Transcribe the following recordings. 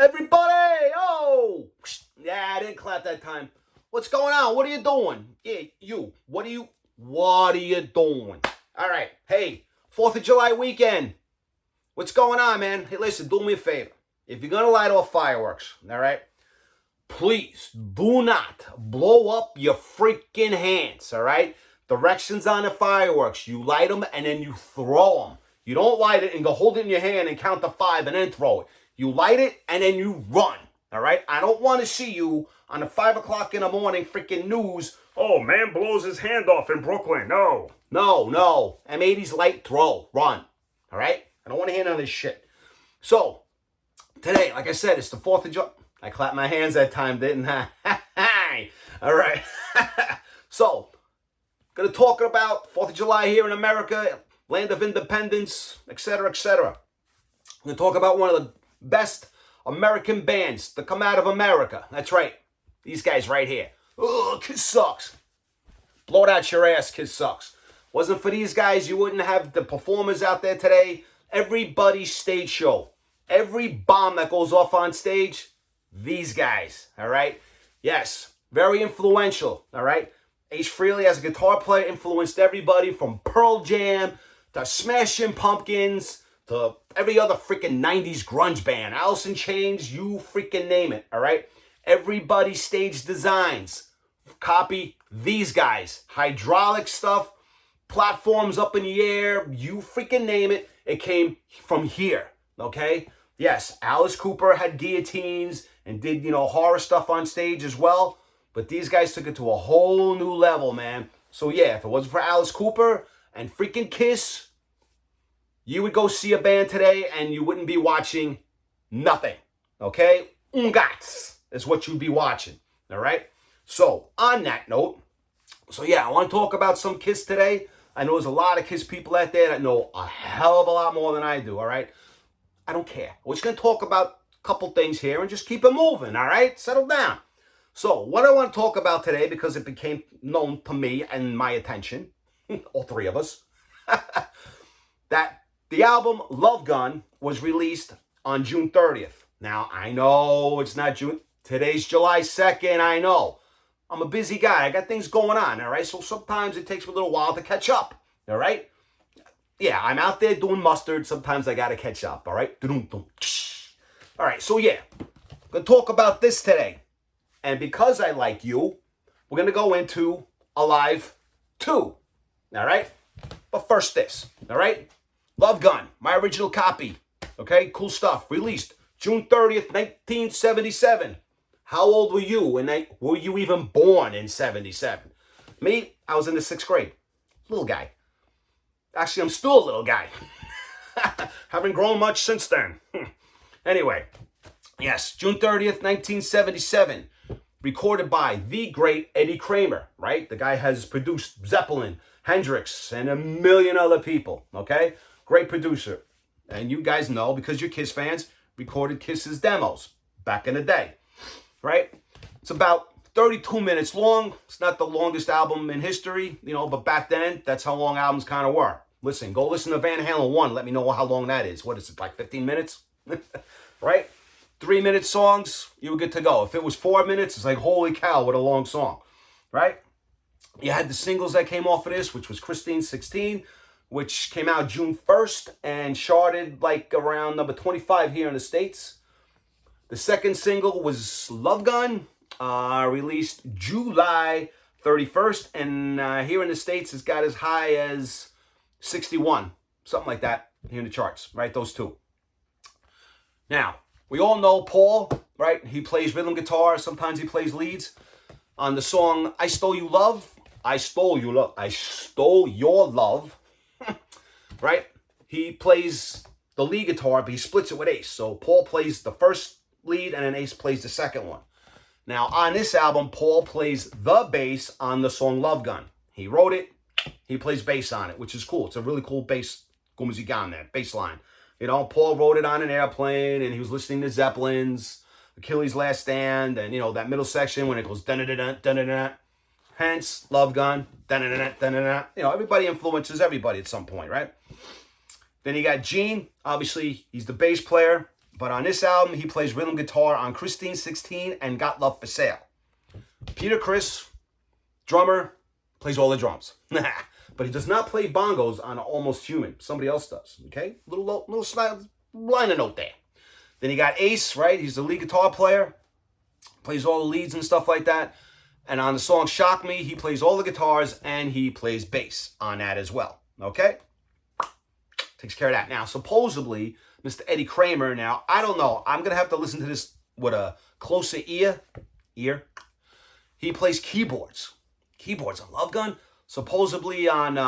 Everybody! Oh! Yeah, I didn't clap that time. What's going on? What are you doing? Yeah, you. What are you doing? All right. Hey, 4th of July weekend. What's going on, man? Hey, listen, do me a favor. If you're going to light off fireworks, all right, please do not blow up your freaking hands, all right? Directions on the fireworks. You light them and then you throw them. You don't light it and go hold it in your hand and count to 5 and then throw it. You light it and then you run, all right? I don't want to see you on the 5 o'clock in the morning freaking news. Oh, man blows his hand off in Brooklyn. No. No. M80's light, throw, run, all right? I don't want to hear none of this shit. So, today, like I said, it's the 4th of July. I clapped my hands that time, didn't I? All right. So, going to talk about 4th of July here in America, land of independence, etc., etc. I'm going to talk about one of the best American bands to come out of America. That's right. These guys right here. Oh, Kiss sucks. Blow it out your ass, Kiss sucks. Wasn't for these guys, you wouldn't have the performers out there today. Everybody's stage show. Every bomb that goes off on stage, these guys, all right? Yes, very influential, all right? Ace Frehley, as a guitar player, influenced everybody from Pearl Jam to Smashing Pumpkins to every other freaking 90s grunge band. Alice in Chains, you freaking name it, all right? Everybody's stage designs copy these guys. Hydraulic stuff, platforms up in the air, you freaking name it. It came from here, okay? Yes, Alice Cooper had guillotines and did, horror stuff on stage as well. But these guys took it to a whole new level, man. So yeah, if it wasn't for Alice Cooper and freaking Kiss, you would go see a band today and you wouldn't be watching nothing, okay? Ungats is what you'd be watching, all right? So on that note, I want to talk about some Kiss today. I know there's a lot of Kiss people out there that know a hell of a lot more than I do, all right? I don't care. We're just going to talk about a couple things here and just keep it moving, all right? Settle down. So what I want to talk about today, because it became known to me and my attention, all three of us, that the album Love Gun was released on June 30th. Now, I know it's not June. Today's July 2nd, I know. I'm a busy guy. I got things going on, all right? So sometimes it takes me a little while to catch up, all right? Yeah, I'm out there doing mustard. Sometimes I got to catch up, all right? All right, so yeah, I'm going to talk about this today. And because I like you, we're going to go into Alive 2, all right? But first this, all right? Love Gun, my original copy, okay? Cool stuff. Released June 30th, 1977. How old were you? And were you even born in 77? Me, I was in the 6th grade. Little guy. Actually, I'm still a little guy. Haven't grown much since then. Anyway, yes, June 30th, 1977. Recorded by the great Eddie Kramer, right? The guy has produced Zeppelin, Hendrix, and a million other people, okay? Great producer. And you guys know, because you're Kiss fans, recorded Kiss's demos back in the day, right? It's about 32 minutes long. It's not the longest album in history, but back then, that's how long albums kind of were. Listen, go listen to Van Halen 1. Let me know how long that is. What is it, like 15 minutes? Right? 3-minute songs, you were good to go. If it was 4 minutes, it's like, holy cow, what a long song, right? You had the singles that came off of this, which was Christine 16, which came out June 1st and charted like around number 25 here in the States. The second single was Love Gun, released July 31st, and here in the States, it's got as high as 61, something like that here in the charts, right? Those two. Now, we all know Paul, right? He plays rhythm guitar. Sometimes he plays leads. On the song I Stole You Love, I Stole You Love, I Stole Your Love, right? He plays the lead guitar, but he splits it with Ace. So Paul plays the first lead and then Ace plays the second one. Now, on this album, Paul plays the bass on the song Love Gun. He wrote it. He plays bass on it, which is cool. It's a really cool bass, music on there, bass line. Paul wrote it on an airplane, and he was listening to Zeppelin's Achilles' Last Stand, and, that middle section when it goes dun-dun-dun, dun-dun-dun. Hence, Love Gun, dun-dun-dun, dun-dun-dun. Everybody influences everybody at some point, right? Then you got Gene. Obviously, he's the bass player. But on this album, he plays rhythm guitar on Christine 16 and Got Love for Sale. Peter Criss, drummer, plays all the drums. But he does not play bongos on Almost Human. Somebody else does, okay? Little liner note there. Then you got Ace, right? He's the lead guitar player. Plays all the leads and stuff like that. And on the song Shock Me, he plays all the guitars and he plays bass on that as well, okay? Takes care of that. Now, supposedly, Mr. Eddie Kramer, now, I don't know. I'm going to have to listen to this with a closer ear. He plays keyboards. Keyboards on Love Gun. Supposedly on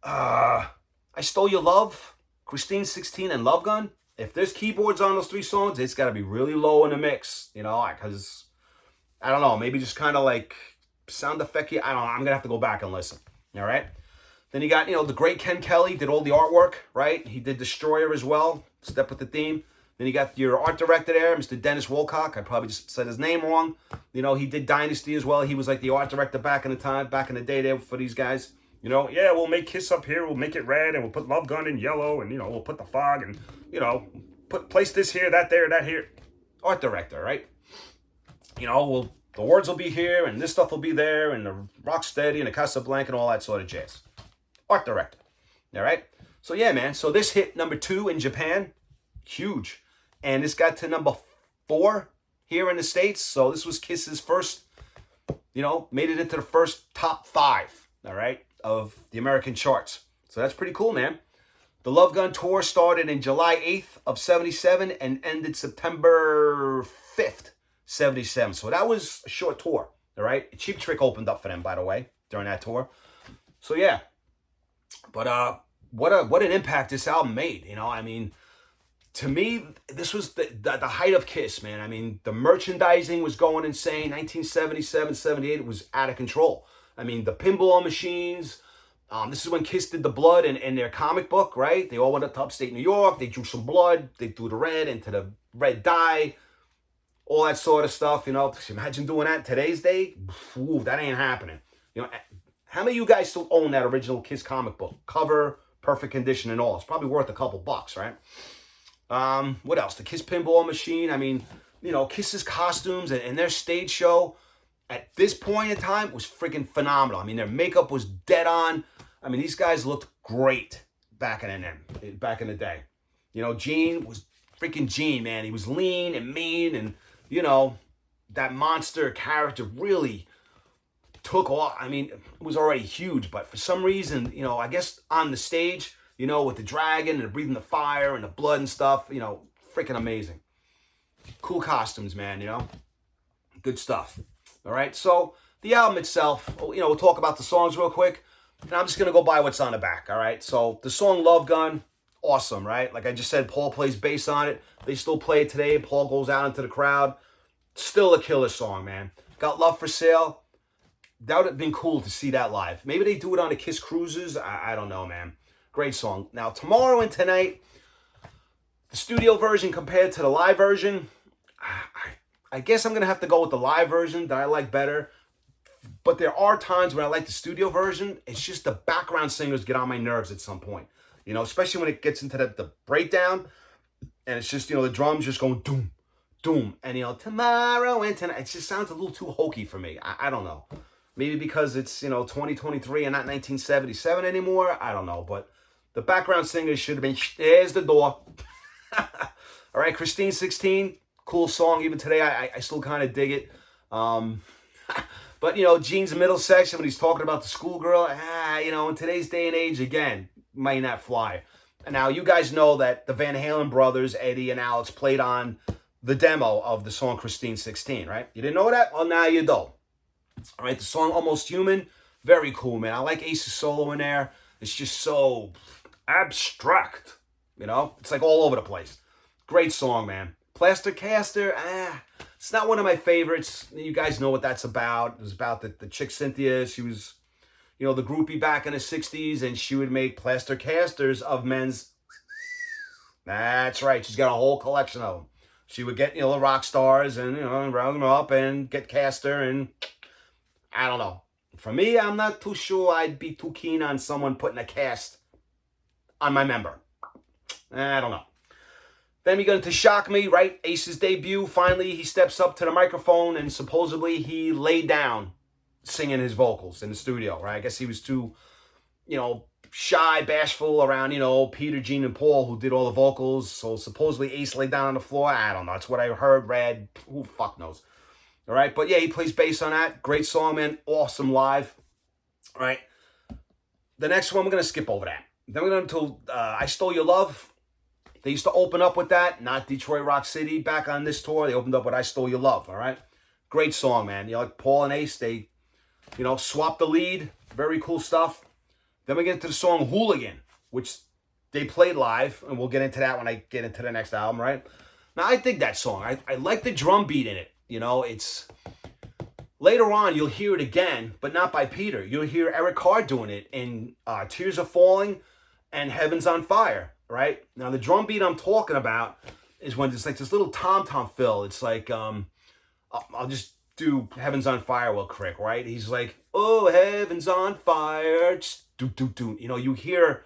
I Stole Your Love, Christine 16, and Love Gun. If there's keyboards on those 3 songs, it's got to be really low in the mix, you know, because, I don't know, maybe just kind of like sound effect-y. I don't know. I'm going to have to go back and listen, all right? Then you got, you know, the great Ken Kelly did all the artwork, right? He did Destroyer as well, Step with the Theme. Then you got your art director there, Mr. Dennis Wolcock. I probably just said his name wrong. You know, he did Dynasty as well. He was like the art director back in the day there for these guys. You know, yeah, we'll make Kiss up here, we'll make it red, and we'll put Love Gun in yellow, and, you know, we'll put the fog, and, you know, place this here, that there, that here. Art director, right? You know, the words will be here, and this stuff will be there, and the Rocksteady, and the Casablanca, and all that sort of jazz. Art director, all right? So, yeah, man. So, this hit number 2 in Japan. Huge. And this got to number 4 here in the States. So, this was Kiss's first, you know, made it into the first top 5, all right, of the American charts. So, that's pretty cool, man. The Love Gun tour started in July 8th of 77 and ended September 5th, 77. So, that was a short tour, all right? Cheap Trick opened up for them, by the way, during that tour. So, yeah. But what an impact this album made, you know? I mean, to me, this was the height of Kiss, man. I mean, the merchandising was going insane. 1977, 78, it was out of control. I mean, the pinball machines. This is when Kiss did the blood in their comic book, right? They all went up to upstate New York. They drew some blood. They threw the red into the red dye. All that sort of stuff, you know. Imagine doing that in today's day. Ooh, that ain't happening. You know, how many of you guys still own that original Kiss comic book? Cover, perfect condition and all. It's probably worth a couple bucks, right? What else? The Kiss pinball machine. I mean, you know, Kiss's costumes and their stage show at this point in time was freaking phenomenal. I mean, their makeup was dead on. I mean, these guys looked great back in the day. You know, Gene was freaking Gene, man. He was lean and mean, and, you know, that monster character really took off. I mean, it was already huge, but for some reason, you know, I guess on the stage, you know, with the dragon and breathing the fire and the blood and stuff, you know, freaking amazing. Cool costumes, man, you know. Good stuff. All right, so the album itself, you know, we'll talk about the songs real quick. And I'm just going to go by what's on the back, all right? So the song Love Gun, awesome, right? Like I just said, Paul plays bass on it. They still play it today. Paul goes out into the crowd. Still a killer song, man. Got Love for Sale. That would have been cool to see that live. Maybe they do it on the Kiss Cruises. I don't know, man. Great song. Now, Tomorrow and Tonight, the studio version compared to the live version, I guess I'm going to have to go with the live version that I like better. But there are times when I like the studio version. It's just the background singers get on my nerves at some point. You know, especially when it gets into the breakdown. And it's just, you know, the drums just going doom, doom. And, you know, tomorrow and tonight. It just sounds a little too hokey for me. I don't know. Maybe because it's, you know, 2023 and not 1977 anymore. I don't know. But the background singers should have been, there's the door. All right, Christine 16. Cool song. Even today, I still kind of dig it. But, you know, Gene's middle section when he's talking about the schoolgirl, you know, in today's day and age, again, might not fly. And now, you guys know that the Van Halen brothers, Eddie and Alex, played on the demo of the song Christine 16, right? You didn't know that? Well, now you do. All right, the song Almost Human, very cool, man. I like Ace's solo in there. It's just so abstract, you know? It's like all over the place. Great song, man. Plaster Caster, it's not one of my favorites. You guys know what that's about. It was about the chick Cynthia. She was, you know, the groupie back in the 60s, and she would make plaster casters of men's. That's right. She's got a whole collection of them. She would get, you know, the rock stars and, you know, round them up and get caster, and I don't know. For me, I'm not too sure I'd be too keen on someone putting a cast on my member. I don't know. Then we got into Shock Me, right? Ace's debut. Finally, he steps up to the microphone and supposedly he laid down singing his vocals in the studio, right? I guess he was too, shy, bashful around, Peter, Gene, and Paul, who did all the vocals. So supposedly Ace laid down on the floor. I don't know. That's what I heard, read. Who fuck knows? All right. But yeah, he plays bass on that. Great song, man. Awesome live. All right. The next one, we're going to skip over that. Then we're going to I Stole Your Love. They used to open up with that, not Detroit Rock City. Back on this tour, they opened up with I Stole Your Love, all right? Great song, man. Like Paul and Ace, they, swapped the lead. Very cool stuff. Then we get into the song Hooligan, which they played live, and we'll get into that when I get into the next album, right? Now, I dig that song. I like the drum beat in it. It's... Later on, you'll hear it again, but not by Peter. You'll hear Eric Carr doing it in Tears Are Falling and Heaven's on Fire. Right? Now, the drum beat I'm talking about is when it's like this little tom-tom fill. It's like, I'll just do Heaven's on Fire real quick, right? He's like, oh, heaven's on fire. Just do. You hear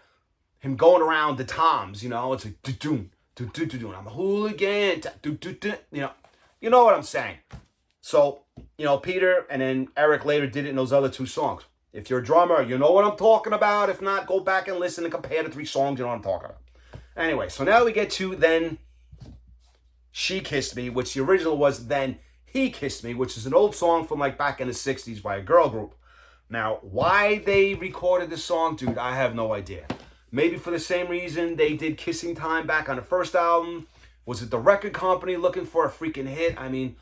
him going around the toms, it's like, do. I'm a hooligan. Do. You know what I'm saying. So, Peter and then Eric later did it in those other two songs. If you're a drummer, you know what I'm talking about. If not, go back and listen and compare the three songs, you know what I'm talking about. Anyway, so now we get to Then She Kissed Me, which the original was Then He Kissed Me, which is an old song from like back in the 60s by a girl group. Now, why they recorded this song, dude, I have no idea. Maybe for the same reason they did Kissing Time back on the first album. Was it the record company looking for a freaking hit? I mean,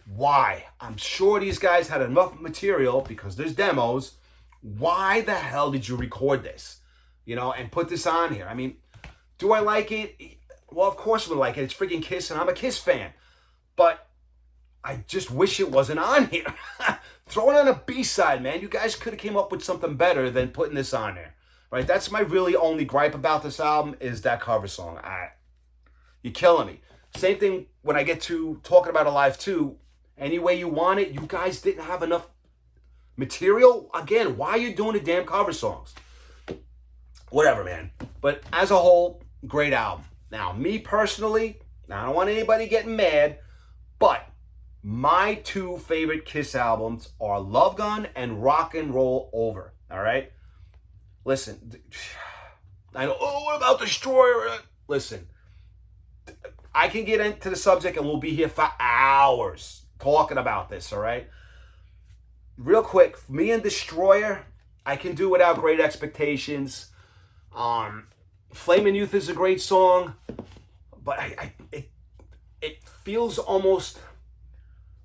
why? I'm sure these guys had enough material because there's demos. Why the hell did you record this? And put this on here? I mean, do I like it? Well, of course we like it. It's freaking Kiss, and I'm a Kiss fan. But I just wish it wasn't on here. Throw it on a B-side, man. You guys could have came up with something better than putting this on there. Right? That's my really only gripe about this album is that cover song. You're killing me. Same thing when I get to talking about Alive 2. Any way you want it, you guys didn't have enough material. Again, why are you doing the damn cover songs? Whatever, man. But as a whole, great album. Now, me personally, I don't want anybody getting mad, but my two favorite Kiss albums are Love Gun and Rock and Roll Over. All right? Listen, I know, what about Destroyer? Listen, I can get into the subject and we'll be here for hours talking about this, all right? Real quick, me and Destroyer, I can do without Great Expectations. Flamin' Youth is a great song, but it feels almost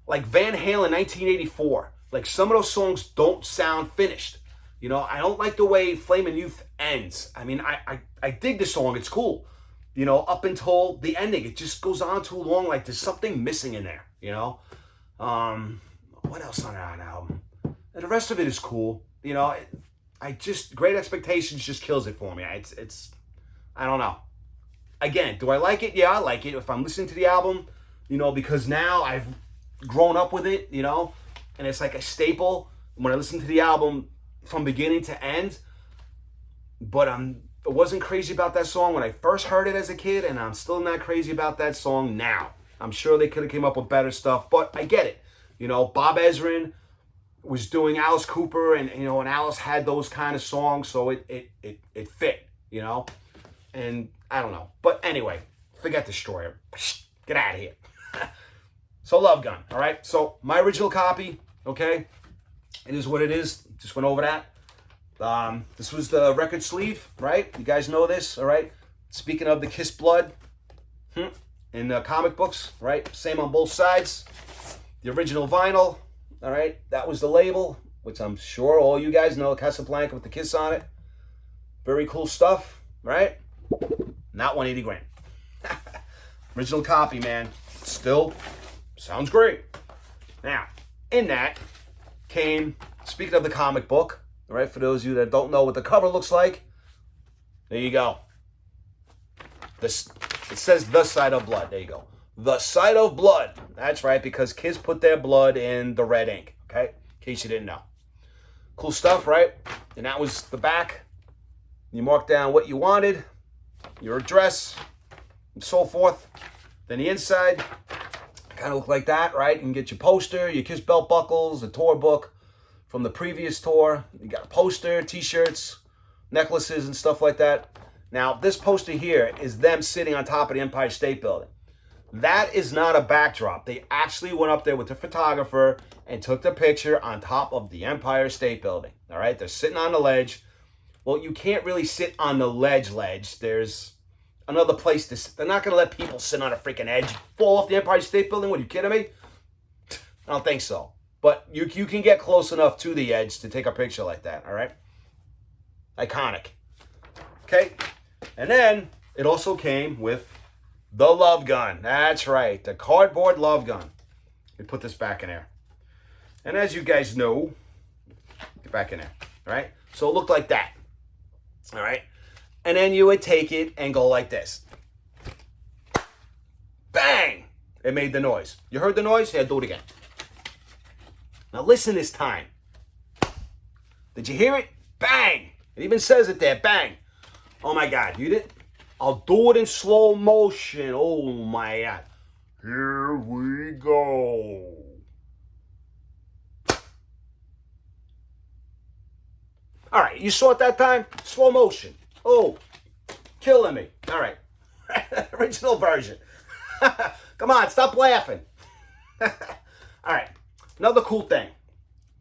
like Van Halen 1984. Like some of those songs don't sound finished. I don't like the way Flamin' Youth ends. I mean, I dig the song. It's cool. Up until the ending, it just goes on too long. Like there's something missing in there, What else on that album? And the rest of it is cool. Great Expectations just kills it for me. It's I don't know. Again, do I like it? Yeah, I like it. If I'm listening to the album, because now I've grown up with it, and it's like a staple when I listen to the album from beginning to end. But I wasn't crazy about that song when I first heard it as a kid, and I'm still not crazy about that song now. I'm sure they could have came up with better stuff, but I get it. Bob Ezrin was doing Alice Cooper, and and Alice had those kind of songs, so it fit, and I don't know. But anyway, forget Destroyer. Get out of here. So Love Gun, all right? So my original copy, okay? It is what it is. Just went over that. This was the record sleeve, right? You guys know this, all right? Speaking of the Kiss blood in the comic books, right? Same on both sides. The original vinyl, all right? That was the label, which I'm sure all you guys know, Casablanca with the Kiss on it. Very cool stuff, right? Not 180 grand. Original copy, man. Still sounds great. Now, in that came, speaking of the comic book, all right, for those of you that don't know what the cover looks like, there you go. This, it says The Side of Blood. There you go. The Side of Blood. That's right, because Kiss put their blood in the red ink, okay? In case you didn't know. Cool stuff, right? And that was the back. You marked down what you wanted, your address, and so forth. Then the inside kind of look like that, right? You can get your poster, your Kiss belt buckles, the tour book from the previous tour. You got a poster, t-shirts, necklaces, and stuff like that. Now, this poster here is them sitting on top of the Empire State Building. That is not a backdrop. They actually went up there with the photographer and took the picture on top of the Empire State Building. All right, they're sitting on the ledge. Well, you can't really sit on the ledge. There's another place to sit. They're not going to let people sit on a freaking edge, fall off the Empire State Building. What, are you kidding me? I don't think so. But you can get close enough to the edge to take a picture like that, all right? Iconic. Okay? And then it also came with the love gun. That's right, the cardboard love gun. We put this back in there. And as you guys know, get back in there, all right? So it looked like that, all right? And then you would take it and go like this. Bang! It made the noise. You heard the noise? Here, do it again. Now listen this time. Did you hear it? Bang! It even says it there, bang. Oh my God, you did? I'll do it in slow motion. Oh my God. Here we go. All right, you saw it that time? Slow motion. Oh, killing me. All right, original version. Come on, stop laughing. All right, another cool thing.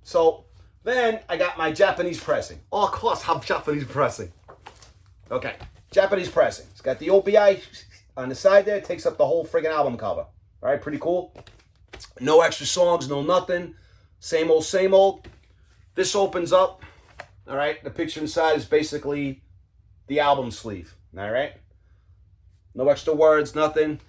So then I got my Japanese pressing. Oh, of course, have Japanese pressing. Okay, Japanese pressing. It's got the OPI on the side there. It takes up the whole friggin' album cover. All right, pretty cool. No extra songs, no nothing. Same old, same old. This opens up. All right, the picture inside is basically the album sleeve. All right, no extra words, nothing.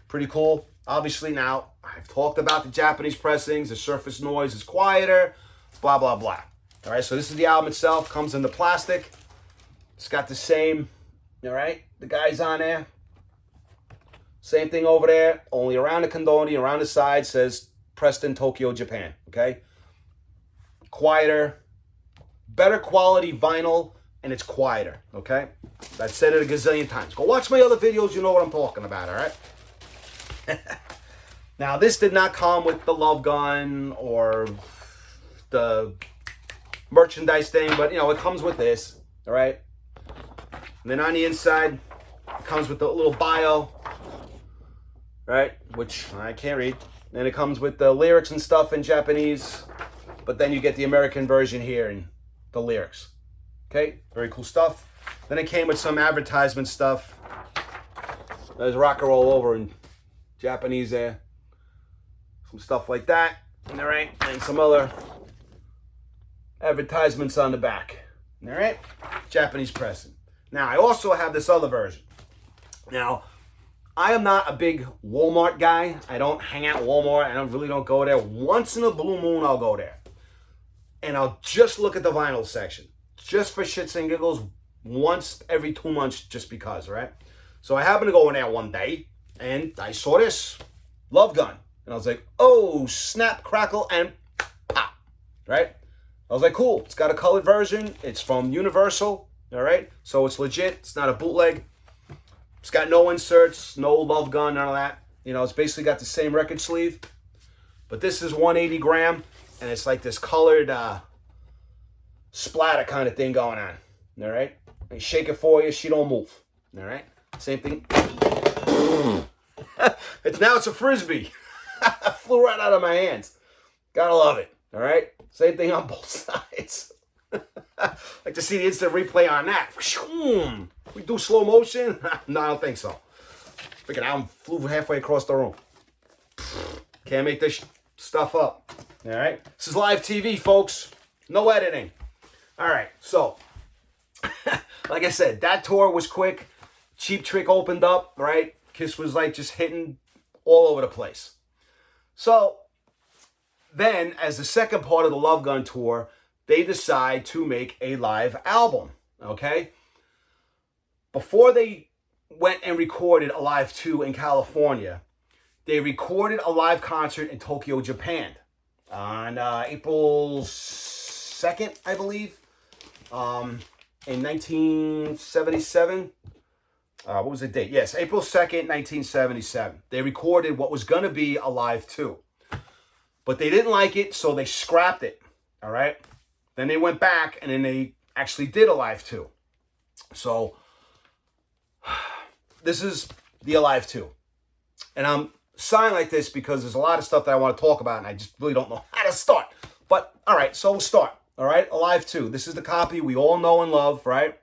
Pretty cool. Obviously now, I've talked about the Japanese pressings. The surface noise is quieter, blah, blah, blah. All right, so this is the album itself. Comes in the plastic. It's got the same, all right, the guys on there. Same thing over there, only around the Kondoni, around the side says Preston, Tokyo, Japan, okay? Quieter, better quality vinyl, and it's quieter, okay? I've said it a gazillion times. Go watch my other videos, you know what I'm talking about, all right? Now, this did not come with the love gun or the merchandise thing, but, you know, it comes with this, all right? And then on the inside, it comes with the little bio, right? Which I can't read. Then it comes with the lyrics and stuff in Japanese, but then you get the American version here and the lyrics. Okay, very cool stuff. Then it came with some advertisement stuff. There's rock and roll over in Japanese there. Some stuff like that. All right, and some other advertisements on the back. All right, Japanese pressing. Now, I also have this other version. Now, I am not a big Walmart guy. I don't hang out at Walmart. I really don't go there. Once in a blue moon, I'll go there. And I'll just look at the vinyl section. Just for shits and giggles, once every 2 months, just because, right? So I happened to go in there one day, and I saw this Love Gun. And I was like, oh, snap, crackle, and pop, right? I was like, cool. It's got a colored version. It's from Universal, all right? So it's legit. It's not a bootleg. It's got no inserts, no Love Gun, none of that. You know, it's basically got the same record sleeve. But this is 180 gram, and it's like this colored splatter kind of thing going on, all right? I shake it for you, she don't move, all right? Same thing. It's a Frisbee. Flew right out of my hands. Gotta love it, all right? Same thing on both sides. Like to see the instant replay on that. We do slow motion? No, I don't think so. Freaking album flew halfway across the room. Can't make this stuff up. All right? This is live TV, folks. No editing. All right, so, like I said, that tour was quick. Cheap Trick opened up, right? Kiss was like just hitting all over the place. So, then, as the second part of the Love Gun tour, they decide to make a live album, okay? Before they went and recorded a live 2 in California, they recorded a live concert in Tokyo, Japan on April 2nd, I believe, in 1977. what was the date? Yes, April 2nd, 1977. They recorded what was going to be a live 2. But they didn't like it, so they scrapped it. All right? Then they went back, and then they actually did a live 2. So, this is the Alive 2. And I'm signing like this because there's a lot of stuff that I want to talk about, and I just really don't know how to start. But, all right, so we'll start. All right? Alive 2. This is the copy we all know and love, right?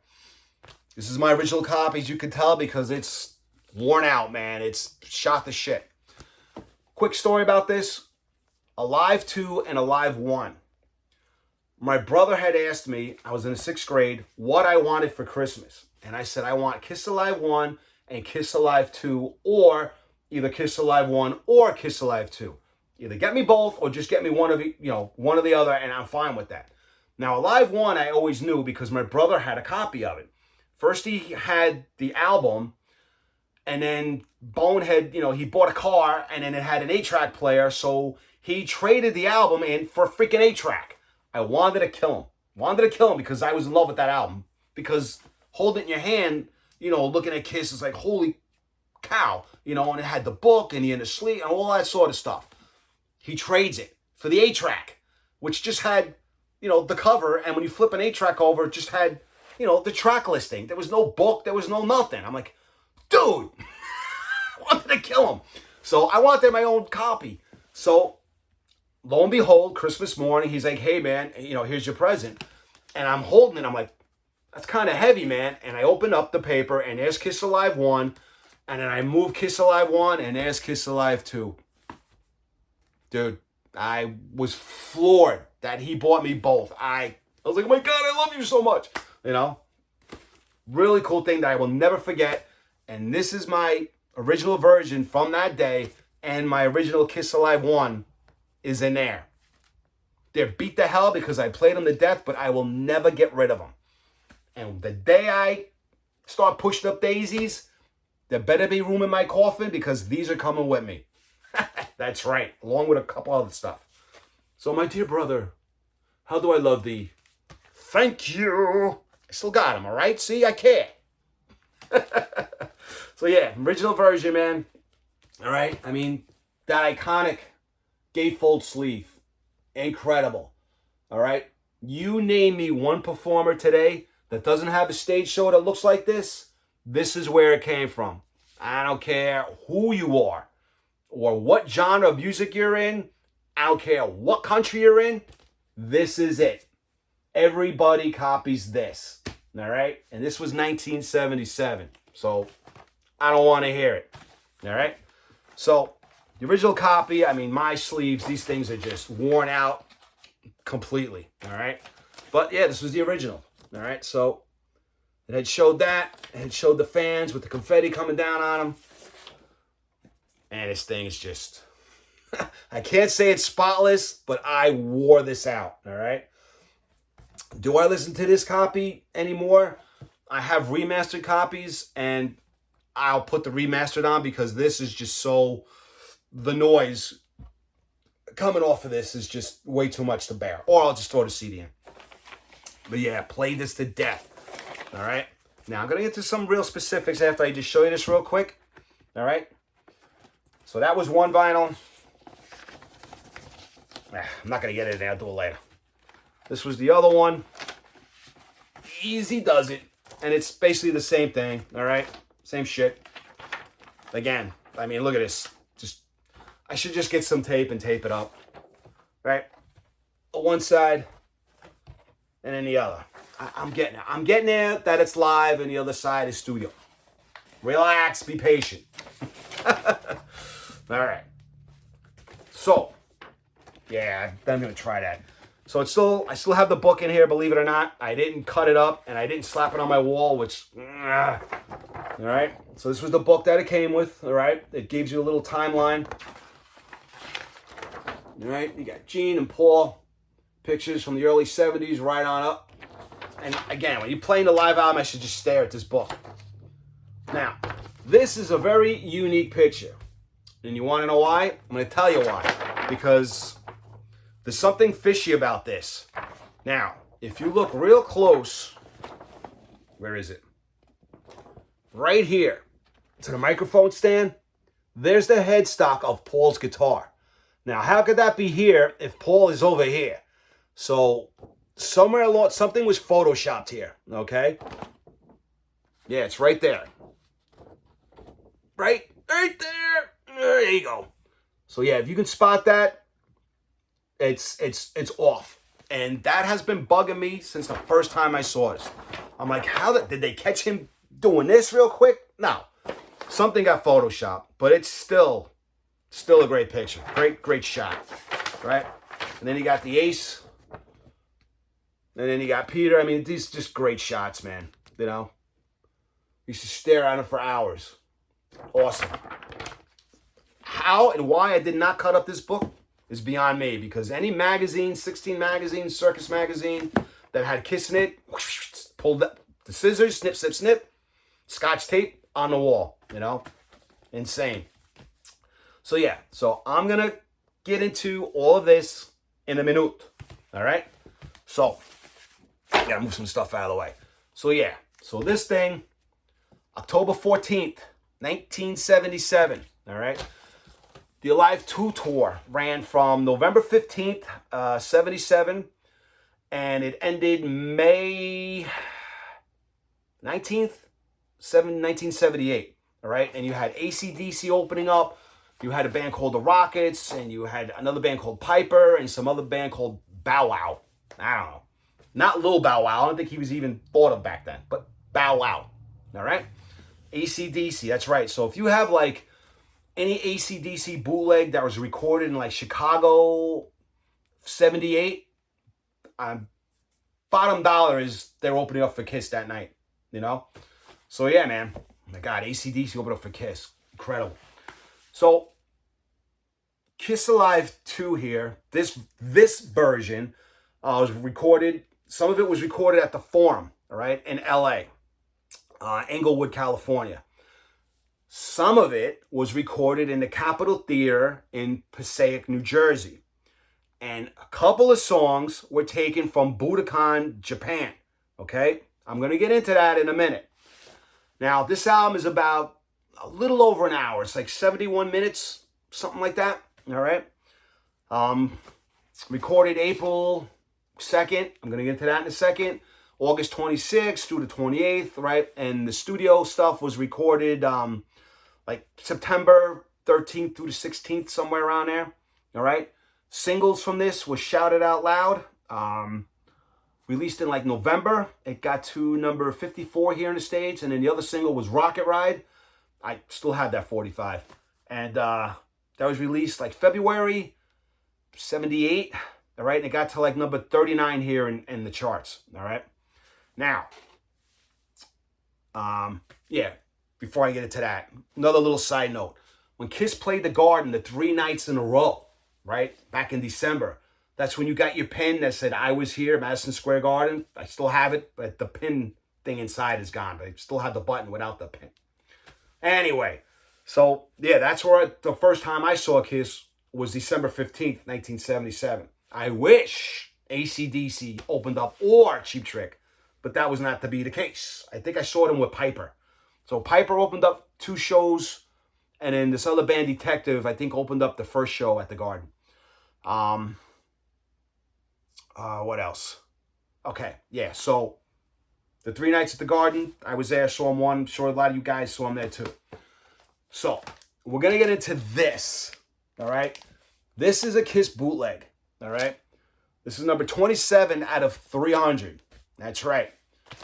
This is my original copy, as you can tell, because it's worn out, man. It's shot to shit. Quick story about this. Alive 2 and Alive 1. My brother had asked me, I was in the 6th grade, what I wanted for Christmas. And I said, I want Kiss Alive 1 and Kiss Alive 2, or either Kiss Alive 1 or Kiss Alive 2. Either get me both or just get me one of the, one or the other, and I'm fine with that. Now, Alive 1 I always knew because my brother had a copy of it. First he had the album, and then Bonehead, he bought a car, and then it had an 8-track player, so he traded the album in for a freaking 8-track. I wanted to kill him. Because I was in love with that album. Because holding it in your hand, looking at Kiss is like, holy cow. And it had the book and the inner sleeve and all that sort of stuff. He trades it for the 8-track, which just had, the cover. And when you flip an 8-track over, it just had, the track listing. There was no book. There was no nothing. I'm like, dude, I wanted to kill him. So I wanted my own copy. So lo and behold, Christmas morning, he's like, hey, man, here's your present. And I'm holding it. I'm like, that's kind of heavy, man. And I open up the paper, and there's Kiss Alive 1. And then I move Kiss Alive 1, and there's Kiss Alive 2. Dude, I was floored that he bought me both. I was like, oh, my God, I love you so much. Really cool thing that I will never forget. And this is my original version from that day. And my original Kiss Alive 1 is in there. They're beat to hell because I played them to death, but I will never get rid of them. And the day I start pushing up daisies, there better be room in my coffin because these are coming with me. That's right, along with a couple other stuff. So, my dear brother, how do I love thee? Thank you. I still got them, all right? See, I care. So, yeah, original version, man. All right? I mean, that iconic gatefold sleeve. Incredible. All right? You name me one performer today that doesn't have a stage show that looks like this. This is where it came from. I don't care who you are or what genre of music you're in. I don't care what country you're in. This is it. Everybody copies this. All right? And this was 1977. So I don't want to hear it. All right? So the original copy, I mean, my sleeves, these things are just worn out completely. All right? But yeah, this was the original. All right? So it had showed that. It had showed the fans with the confetti coming down on them. And this thing is just, I can't say it's spotless, but I wore this out. All right? Do I listen to this copy anymore? I have remastered copies, and I'll put the remastered on because this is just so, the noise coming off of this is just way too much to bear. Or I'll just throw the CD in. But yeah, play this to death. All right? Now, I'm going to get to some real specifics after I just show you this real quick. All right? So that was one vinyl. I'm not going to get it in there. I'll do it later. This was the other one. Easy does it. And it's basically the same thing. All right? Same shit. Again, I mean, look at this. I should just get some tape and tape it up. Right? One side and then the other. I'm getting it. I'm getting it that it's live and the other side is studio. Relax. Be patient. All right. So, yeah, I'm going to try that. So I still have the book in here, believe it or not. I didn't cut it up and I didn't slap it on my wall, which, all right. So this was the book that it came with, all right. It gives you a little timeline. All right, you got Gene and Paul, pictures from the early 70s right on up. And again, when you're playing the live album, I should just stare at this book. Now, this is a very unique picture. And you want to know why? I'm going to tell you why. Because there's something fishy about this. Now, if you look real close, where is it? right here to the microphone stand, there's the headstock of Paul's guitar. Now, how could that be here if Paul is over here? So somewhere along, something was photoshopped here, okay? Yeah, it's right there. Right there. There you go. So yeah, if you can spot that, it's off. And that has been bugging me since the first time I saw this. I'm like, did they catch him doing this real quick? No. Something got photoshopped, but it's still a great picture. Great shot. Right? And then you got the Ace. And then you got Peter. I mean, these just great shots, man. You know? You should stare at them for hours. Awesome. How and why I did not cut up this book is beyond me, because any magazine, 16 magazine, Circus magazine that had Kiss in it, pulled up the scissors, snip, snip, snip, Scotch tape on the wall, you know? Insane. So yeah, so I'm going to get into all of this in a minute, all right? So, gotta move some stuff out of the way. So yeah, so this thing, October 14th, 1977, all right? The Alive 2 tour ran from November 15th, 77, and it ended May 19th, 1978, all right? And you had AC/DC opening up. You had a band called The Rockets, and you had another band called Piper, and some other band called Bow Wow. I don't know. Not Lil Bow Wow. I don't think he was even thought of back then, but Bow Wow, all right? AC/DC, that's right. So if you have like any AC/DC bootleg that was recorded in like Chicago 78, bottom dollar is they're opening up for Kiss that night, you know? So yeah, man. Oh my God, AC/DC opened up for Kiss. Incredible. So Kiss Alive 2 here, this version was recorded, some of it was recorded at the Forum, all right, in LA, Inglewood, California. Some of it was recorded in the Capitol Theater in Passaic, New Jersey. And a couple of songs were taken from Budokan, Japan. Okay? I'm going to get into that in a minute. Now, this album is about a little over an hour. It's like 71 minutes, something like that. All right? Recorded April 2nd. I'm going to get into that in a second. August 26th through the 28th, right? And the studio stuff was recorded like September 13th through the 16th, somewhere around there. All right. Singles from this was Shout It Out Loud. Released in like November. It got to number 54 here in the States. And then the other single was Rocket Ride. I still have that 45. And that was released like February 78. All right. And it got to like number 39 here in the charts. All right. Now, yeah. Before I get into that, another little side note. When Kiss played the Garden the 3 nights in a row, right, back in December, that's when you got your pin that said, I was here, Madison Square Garden. I still have it, but the pin thing inside is gone. But I still have the button without the pin. Anyway, so, yeah, that's where the first time I saw Kiss was December 15th, 1977. I wish AC/DC opened up or Cheap Trick, but that was not to be the case. I think I saw them with Piper. So Piper opened up 2 shows, and then this other band, Detective, I think opened up the first show at the Garden. What else? Okay, yeah, so the 3 nights at the Garden, I was there, saw them one. I'm sure a lot of you guys saw them there too. So we're going to get into this, all right? This is a Kiss bootleg, all right? This is number 27 out of 300. That's right.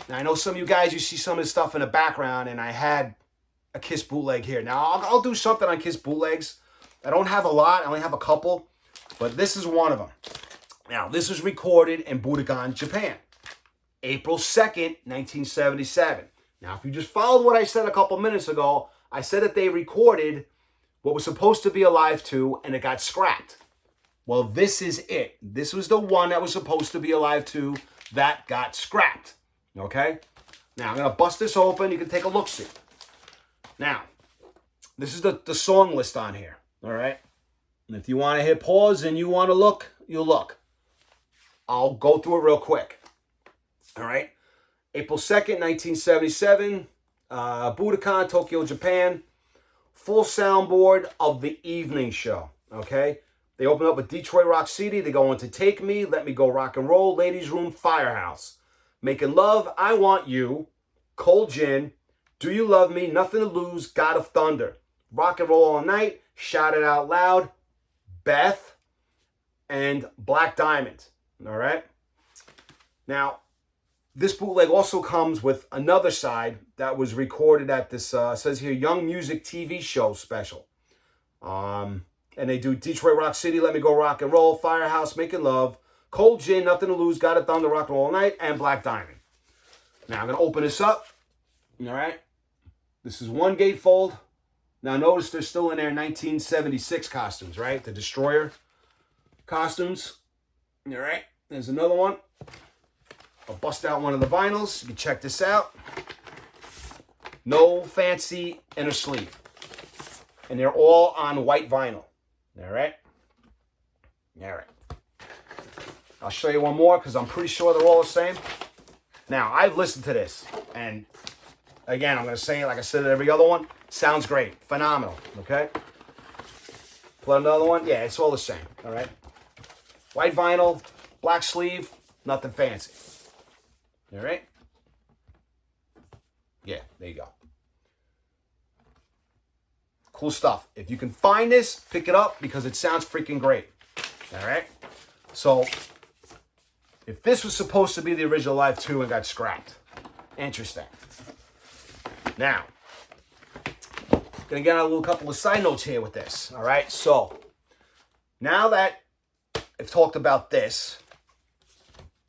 Now, I know some of you guys, you see some of the stuff in the background, and I had a Kiss bootleg here. Now, I'll do something on Kiss bootlegs. I don't have a lot. I only have a couple, but this is one of them. Now, this was recorded in Budokan, Japan, April 2nd, 1977. Now, if you just followed what I said a couple minutes ago, I said that they recorded what was supposed to be a Live 2, and it got scrapped. Well, this is it. This was the one that was supposed to be a Live 2 that got scrapped. Okay? Now, I'm going to bust this open. You can take a look-see. Now, this is the song list on here. All right? And if you want to hit pause and you want to look, you'll look. I'll go through it real quick. All right? April 2nd, 1977. Budokan, Tokyo, Japan. Full soundboard of the evening show, okay? They open up with Detroit Rock City. They go into Take Me, Let Me Go Rock and Roll, Ladies Room, Firehouse. Making Love, I Want You, Cold Gin, Do You Love Me, Nothing to Lose, God of Thunder. Rock and Roll All Night, Shout It Out Loud, Beth, and Black Diamond, all right? Now, this bootleg also comes with another side that was recorded at this, says here, Young Music TV show special. And they do Detroit Rock City, Let Me Go Rock and Roll, Firehouse, Making Love, Cold Gin, Nothing to Lose, Got It Done, The Rock and Roll All Night, and Black Diamond. Now, I'm going to open this up. All right? This is one gatefold. Now, notice they're still in their 1976 costumes, right? The Destroyer costumes. All right? There's another one. I'll bust out one of the vinyls. You can check this out. No fancy inner sleeve. And they're all on white vinyl. All right? All right. I'll show you one more because I'm pretty sure they're all the same. Now, I've listened to this. And again, I'm going to say it like I said at every other one. Sounds great. Phenomenal. Okay? Play another one. Yeah, it's all the same. All right? White vinyl, black sleeve, nothing fancy. All right? Yeah, there you go. Cool stuff. If you can find this, pick it up because it sounds freaking great. All right? So, if this was supposed to be the original Live 2 and got scrapped. Interesting. Now, going to get a little couple of side notes here with this. All right? So, now that I've talked about this,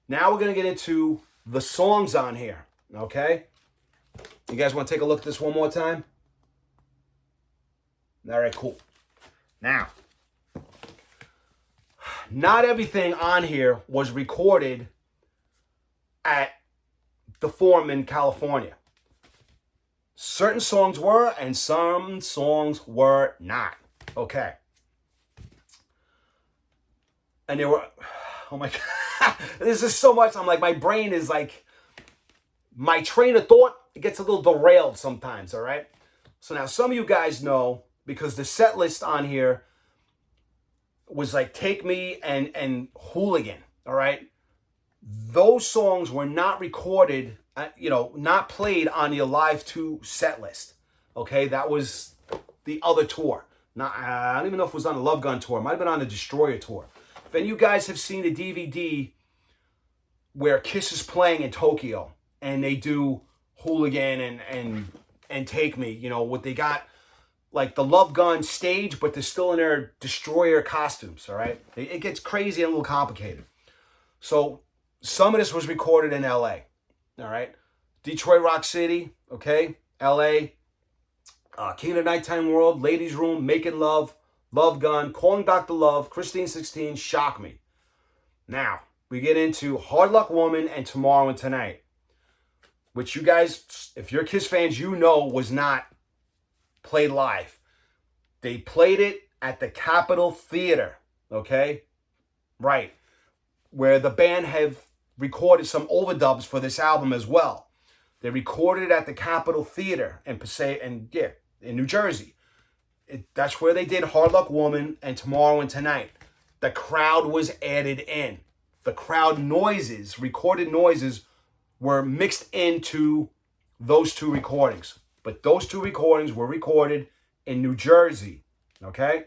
now we're going to get into the songs on here, okay? You guys want to take a look at this one more time? All right, cool. Now, not everything on here was recorded at the Forum in California. Certain songs were, and some songs were not, okay? And there were, oh my God, this is so much. I'm like, my brain is like, my train of thought, it gets a little derailed sometimes, all right? So now some of you guys know, because the set list on here was like Take Me and Hooligan, all right? Those songs were not recorded, not played on your Live 2 set list, okay? That was the other tour. I don't even know if it was on the Love Gun tour. It might have been on the Destroyer tour. If any of you guys have seen the DVD where Kiss is playing in Tokyo and they do Hooligan and Take Me, what they got, like the Love Gun stage, but they're still in their Destroyer costumes, all right? It gets crazy and a little complicated. So some of this was recorded in LA, all right? Detroit Rock City, okay? LA, King of the Nighttime World, Ladies Room, Making Love, Love Gun, Calling Dr. Love, Christine 16, Shock Me. Now, we get into Hard Luck Woman and Tomorrow and Tonight, which you guys, if you're Kiss fans, you know was not played live. They played it at the Capitol Theater, okay? Right. Where the band have recorded some overdubs for this album as well. They recorded it at the Capitol Theater in Passaic, in New Jersey. That's where they did Hard Luck Woman and Tomorrow and Tonight. The crowd was added in. The crowd noises, recorded noises, were mixed into those two recordings. But those two recordings were recorded in New Jersey, okay?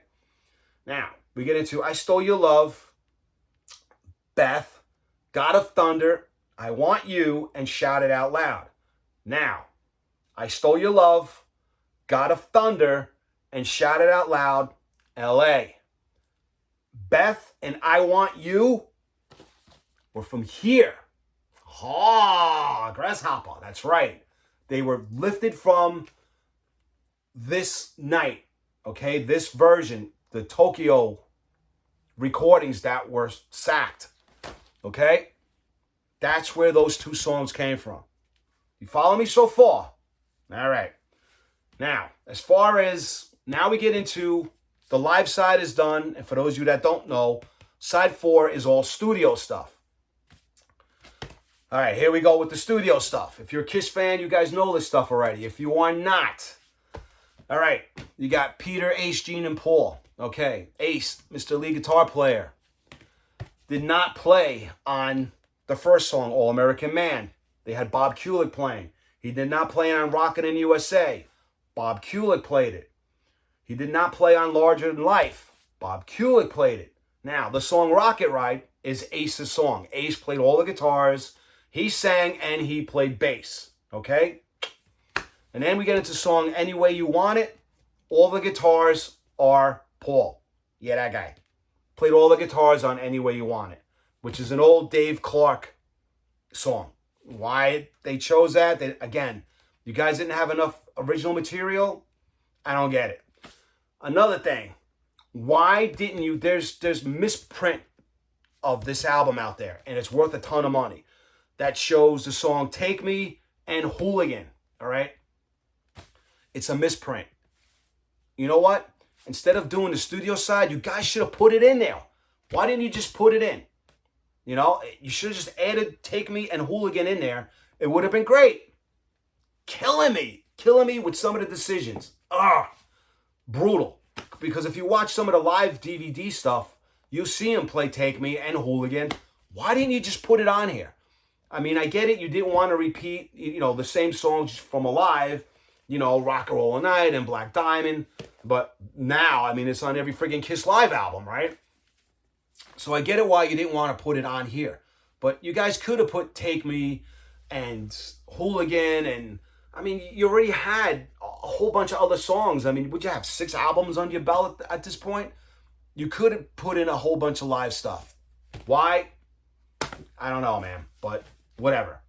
Now, we get into I Stole Your Love, Beth, God of Thunder, I Want You, and Shout It Out Loud. Now, I Stole Your Love, God of Thunder, and Shout It Out Loud, L.A. Beth and I Want You were from here. Grasshopper, that's right. They were lifted from this night, okay? This version, the Tokyo recordings that were sacked, okay? That's where those two songs came from. You follow me so far? All right. Now, as far as, now we get into the live side is done. And for those of you that don't know, side 4 is all studio stuff. All right, here we go with the studio stuff. If you're a Kiss fan, you guys know this stuff already. If you are not, all right, you got Peter, Ace, Gene, and Paul. Okay, Ace, Mr. Lead Guitar Player, did not play on the first song, All American Man. They had Bob Kulick playing. He did not play on Rockin' in USA. Bob Kulick played it. He did not play on Larger Than Life. Bob Kulick played it. Now, the song Rocket Ride is Ace's song. Ace played all the guitars. He sang and he played bass. Okay? And then we get into song Any Way You Want It. All the guitars are Paul. Yeah, that guy. Played all the guitars on Any Way You Want It, which is an old Dave Clark song. Why they chose that? Again, you guys didn't have enough original material. I don't get it. Another thing, why didn't you? There's misprint of this album out there, and it's worth a ton of money. That shows the song Take Me and Hooligan. All right, it's a misprint. You know what? Instead of doing the studio side, you guys should have put it in there. Why didn't you just put it in? You know, you should have just added Take Me and Hooligan in there. It would have been great. Killing me with some of the decisions. Brutal. Because if you watch some of the live DVD stuff, you see him play Take Me and Hooligan. Why didn't you just put it on here? I mean, I get it. You didn't want to repeat, the same songs from Alive, Rock and Roll All Night and Black Diamond. But now, I mean, it's on every friggin' Kiss Live album, right? So I get it why you didn't want to put it on here. But you guys could have put Take Me and Hooligan. And, I mean, you already had a whole bunch of other songs. I mean, would you have 6 albums on your belt at this point? You could have put in a whole bunch of live stuff. Why? I don't know, man. But whatever.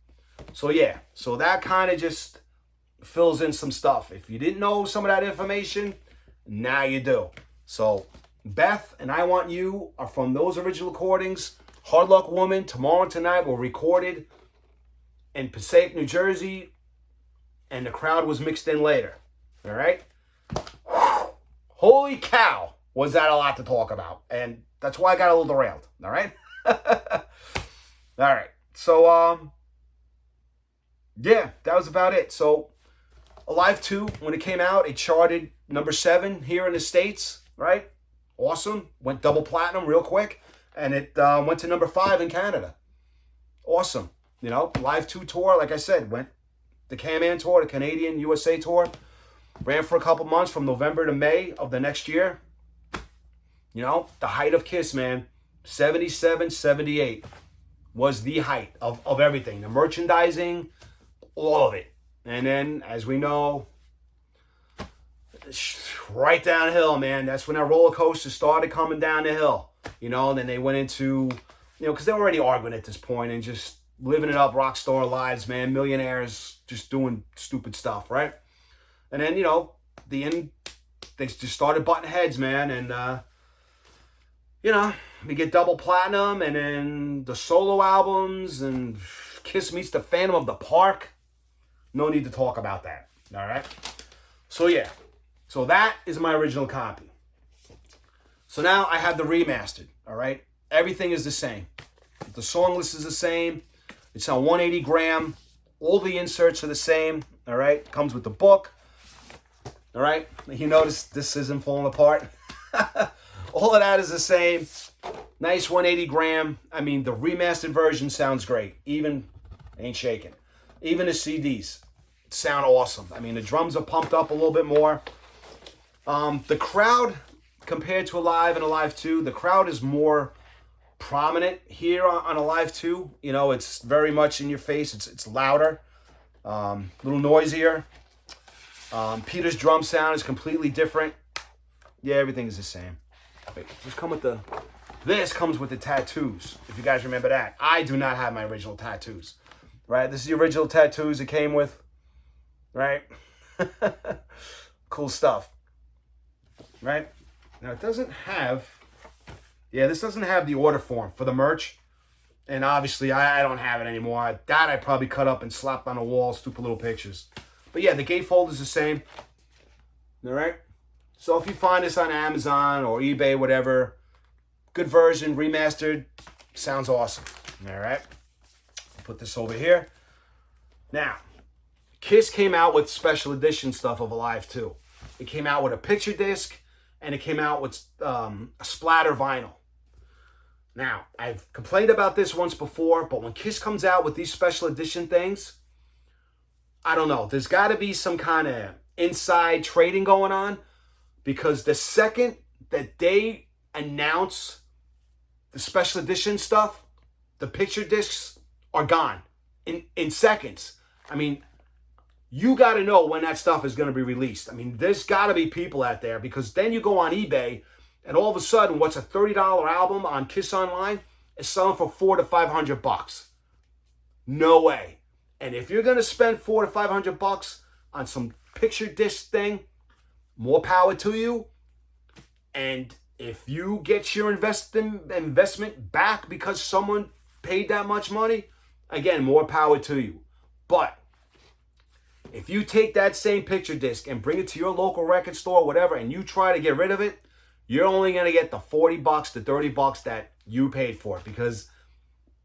So, yeah. So that kind of just fills in some stuff. If you didn't know some of that information, now you do. So Beth and I Want You are from those original recordings. Hard Luck Woman, Tomorrow and Tonight were recorded in Passaic, New Jersey, and the crowd was mixed in later. All right? Holy cow, was that a lot to talk about. And that's why I got a little derailed. All right? All right. So, yeah, that was about it. So, Alive 2, when it came out, it charted number 7 here in the States, right? Awesome. Went double platinum real quick. And it went to number 5 in Canada. Awesome. Live 2 tour, like I said, went the Can-Man tour, the Canadian USA tour. Ran for a couple months from November to May of the next year. The height of Kiss, man. 77, 78 was the height of everything. The merchandising, all of it. And then, as we know, right downhill, man. That's when that roller coaster started coming down the hill. And then they went into, because they were already arguing at this point and just living it up, rock star lives, man. Millionaires just doing stupid stuff, right? And then, the end, they just started butting heads, man. And, we get double platinum and then the solo albums and Kiss meets the Phantom of the Park. No need to talk about that. All right. So, yeah. So, that is my original copy. So, now I have the remastered. All right. Everything is the same. The song list is the same. It's on 180 gram. All the inserts are the same. All right. Comes with the book. All right. You notice this isn't falling apart. All of that is the same. Nice 180 gram. I mean, the remastered version sounds great. Even, ain't shaking. Even the CDs sound awesome. I mean, the drums are pumped up a little bit more. The crowd, compared to Alive and Alive 2, the crowd is more prominent here on Alive 2. It's very much in your face. It's louder, a little noisier. Peter's drum sound is completely different. Yeah, everything is the same. Wait, this comes with the tattoos, if you guys remember that. I do not have my original tattoos. Right? This is the original tattoos it came with. Right? Cool stuff. Right? Now, it doesn't have... Yeah, this doesn't have the order form for the merch. And obviously, I don't have it anymore. That I probably cut up and slapped on a wall. Stupid little pictures. But yeah, the gatefold is the same. All right? So if you find this on Amazon or eBay, whatever, good version, remastered, sounds awesome. All right? Put this over here. Now, Kiss came out with special edition stuff of Alive 2. It came out with a picture disc, and it came out with a splatter vinyl. Now, I've complained about this once before, but when Kiss comes out with these special edition things, I don't know. There's got to be some kind of inside trading going on, because the second that they announce the special edition stuff, the picture discs are gone in seconds. I mean, you got to know when that stuff is going to be released. I mean, there's got to be people out there, because then you go on eBay and all of a sudden, what's a $30 album on Kiss Online is selling for $400 to $500. No way. And if you're going to spend $400 to $500 on some picture disc thing, more power to you. And if you get your investment back because someone paid that much money, again, more power to you. But if you take that same picture disc and bring it to your local record store, whatever, and you try to get rid of it, you're only going to get the $40 to $30 that you paid for it, because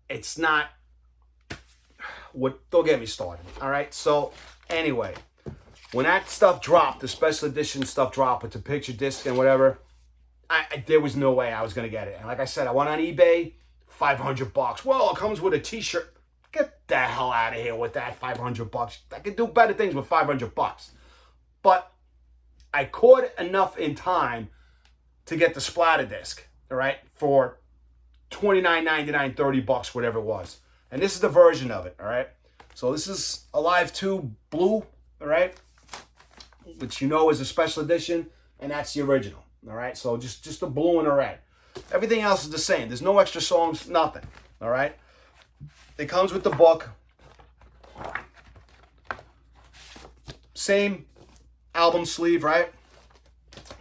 it's not what. Don't get me started. All right. So anyway, when that stuff dropped, the special edition stuff dropped with the picture disc and whatever, there was no way I was going to get it. And like I said, I went on eBay, $500. Well, it comes with a T-shirt. Get the hell out of here with that $500. I could do better things with $500. But I caught enough in time to get the splatter disc, all right, for $29.99, $30, whatever it was. And this is the version of it, all right? So this is Alive 2 Blue, all right, which you know is a special edition, and that's the original, all right? So just the blue and the red. Everything else is the same. There's no extra songs, nothing, all right? It comes with the book. Same album sleeve, right?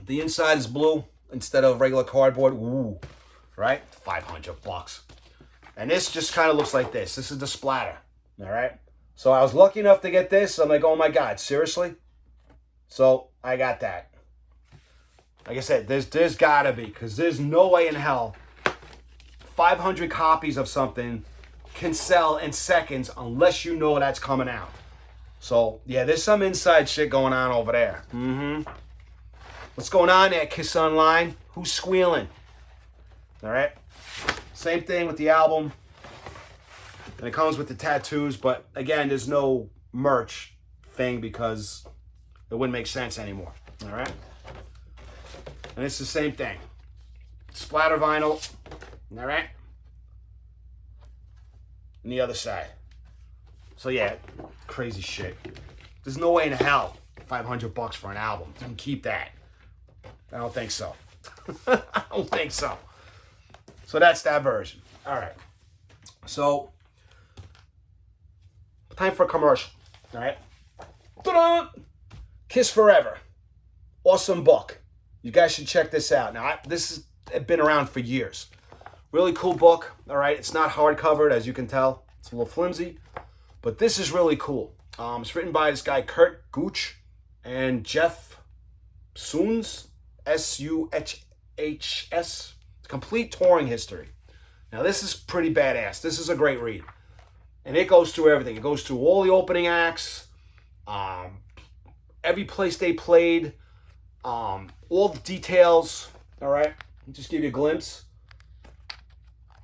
The inside is blue instead of regular cardboard. Ooh, right? $500. And this just kind of looks like this. This is the splatter, all right? So I was lucky enough to get this. I'm like, oh my God, seriously? So I got that. Like I said, there's gotta be, because there's no way in hell 500 copies of something can sell in seconds unless you know that's coming out. So, yeah, there's some inside shit going on over there. What's going on there, Kiss Online? Who's squealing? All right? Same thing with the album. And it comes with the tattoos, but again, there's no merch thing because it wouldn't make sense anymore. All right? And it's the same thing. Splatter vinyl. All right? And the other side. So yeah, crazy shit. There's no way in hell $500 for an album. You can keep that. I don't think so. I don't think so. So that's that version. All right. So time for a commercial. All right. Ta-da! Kiss Forever. Awesome book. You guys should check this out. Now, this has been around for years. Really cool book, all right? It's not hardcovered, as you can tell. It's a little flimsy, but this is really cool. It's written by this guy, Kurt Gooch, and Jeff Suhns, S-U-H-H-S. It's complete touring history. Now, this is pretty badass. This is a great read. And it goes through everything. It goes through all the opening acts, every place they played, all the details, all right? I'll just give you a glimpse.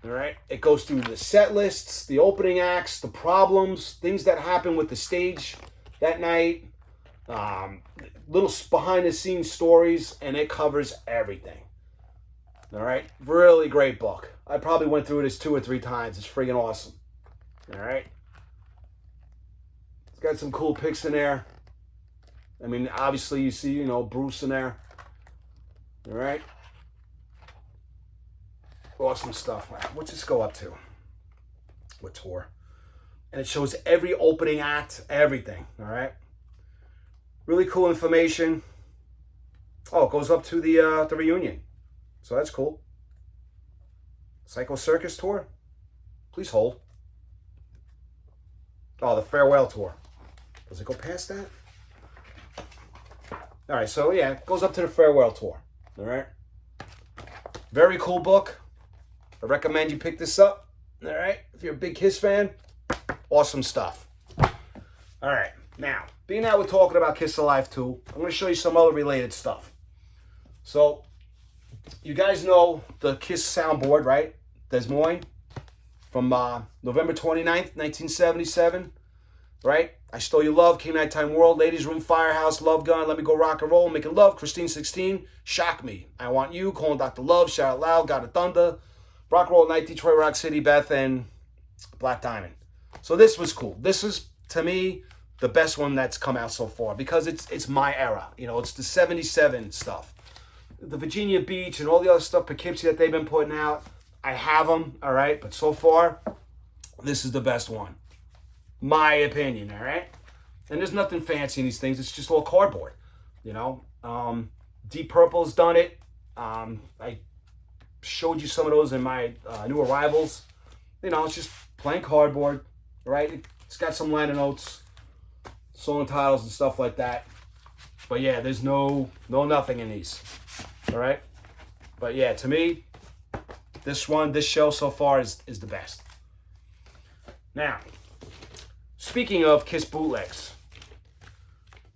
All right, it goes through the set lists, the opening acts, the problems, things that happen with the stage that night, little behind the scenes stories, and it covers everything. All right, really great book. I probably went through this 2 or 3 times. It's friggin' awesome. All right, it's got some cool pics in there. I mean, obviously you see, Bruce in there. All right. Awesome stuff. What's this go up to? What tour? And it shows every opening act, everything. All right. Really cool information. Oh, it goes up to the reunion. So that's cool. Psycho Circus tour. Please hold. Oh, the farewell tour. Does it go past that? All right. So yeah, it goes up to the farewell tour. All right. Very cool book. I recommend you pick this up, all right? If you're a big Kiss fan, Awesome stuff. All right. Now, being that we're talking about Kiss Alive 2, I'm going to show you some other related stuff. So, you guys know the Kiss soundboard, right? Des Moines from November 29th, 1977, right? I Stole Your Love, King Nighttime World, Ladies Room, Firehouse, Love Gun, Let Me Go Rock and Roll, Making Love, Christine 16, Shock Me, I Want You, Calling Dr. Love, Shout Out Loud, God of Thunder, Rock and Roll Night, Detroit Rock City, Beth, and Black Diamond. So this was cool. This is, to me, the best one that's come out so far because it's my era. You know, it's the 77 stuff. The Virginia Beach and all the other stuff, Poughkeepsie that they've been putting out, I have them, all right? But so far, this is the best one. My opinion, all right? And there's nothing fancy in these things. It's just all cardboard, you know? Deep Purple's done it. I showed you some of those in my new arrivals. You know, it's just plain cardboard, right? It's got some liner notes, song titles and stuff like that. But yeah, there's no nothing in these, all right? But yeah, to me, this show so far is the best. Now, speaking of Kiss bootlegs,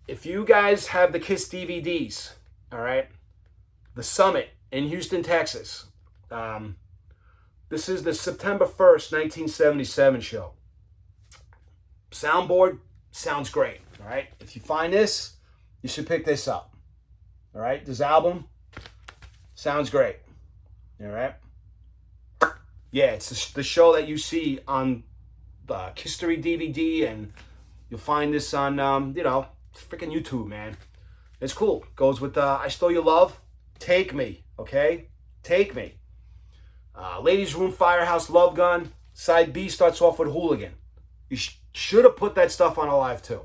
if you guys have the Kiss DVDs, all right, the Summit in Houston, Texas, this is the September 1st, 1977 show. Soundboard sounds great, all right? If you find this, you should pick this up, all right? This album sounds great, all right? Yeah, it's the show that you see on the History DVD, and you'll find this on, freaking YouTube, man. It's cool. Goes with I Stole Your Love, Take Me, okay? Take Me. Ladies Room, Firehouse, Love Gun. Side B starts off with Hooligan. You should have put that stuff on Alive too.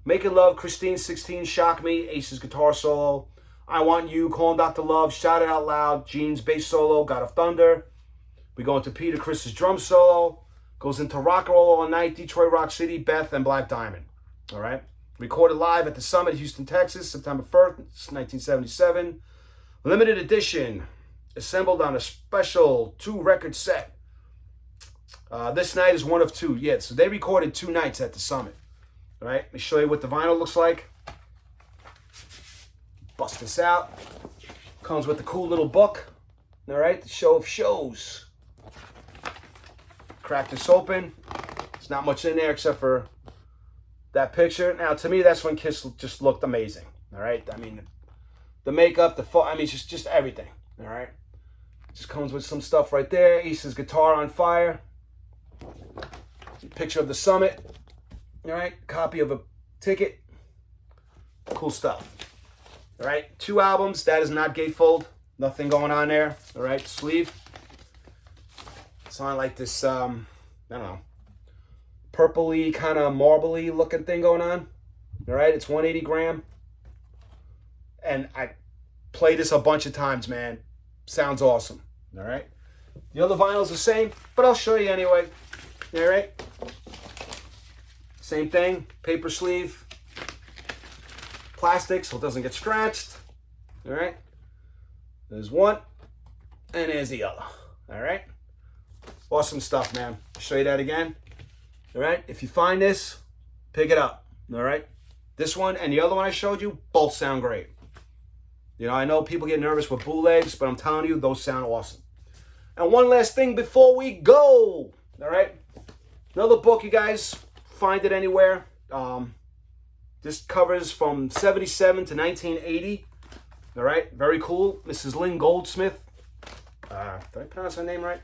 Making Love, Christine 16, Shock Me, Ace's guitar solo. I Want You, Calling Dr. Love, Shout It Out Loud, Gene's bass solo, God of Thunder. We go into Peter Chris's drum solo. Goes into Rock and Roll All Night, Detroit Rock City, Beth, and Black Diamond. All right? Recorded live at the Summit, Houston, Texas, September 1st, 1977. Limited edition. Assembled on a special 2-record set. This night is one of 2. Yeah, so they recorded 2 nights at the Summit. All right? Let me show you what the vinyl looks like. Bust this out. Comes with the cool little book. All right? The show of shows. Crack this open. There's not much in there except for that picture. Now, to me, that's when Kiss just looked amazing. All right? I mean, the makeup, just everything. All right? Just comes with some stuff right there. Ace's guitar on fire. Picture of the Summit. All right? Copy of a ticket. Cool stuff. All right? 2 albums. That is not gatefold. Nothing going on there. All right? Sleeve. It's on like this, I don't know, purpley, kind of marbly looking thing going on. All right, it's 180 gram. And I played this a bunch of times, man. Sounds awesome. All right. The other vinyl's the same, but I'll show you anyway. All right. Same thing, paper sleeve, plastic so it doesn't get scratched. All right. There's one, and there's the other. All right. Awesome stuff, man. I'll show you that again. All right. If you find this, pick it up. All right. This one and the other one I showed you, both sound great. You know, I know people get nervous with bootlegs, but I'm telling you, those sound awesome. And one last thing before we go. All right. Another book, you guys, find it anywhere. This covers from 77 to 1980. All right. Very cool. Mrs. Lynn Goldsmith. Did I pronounce her name right?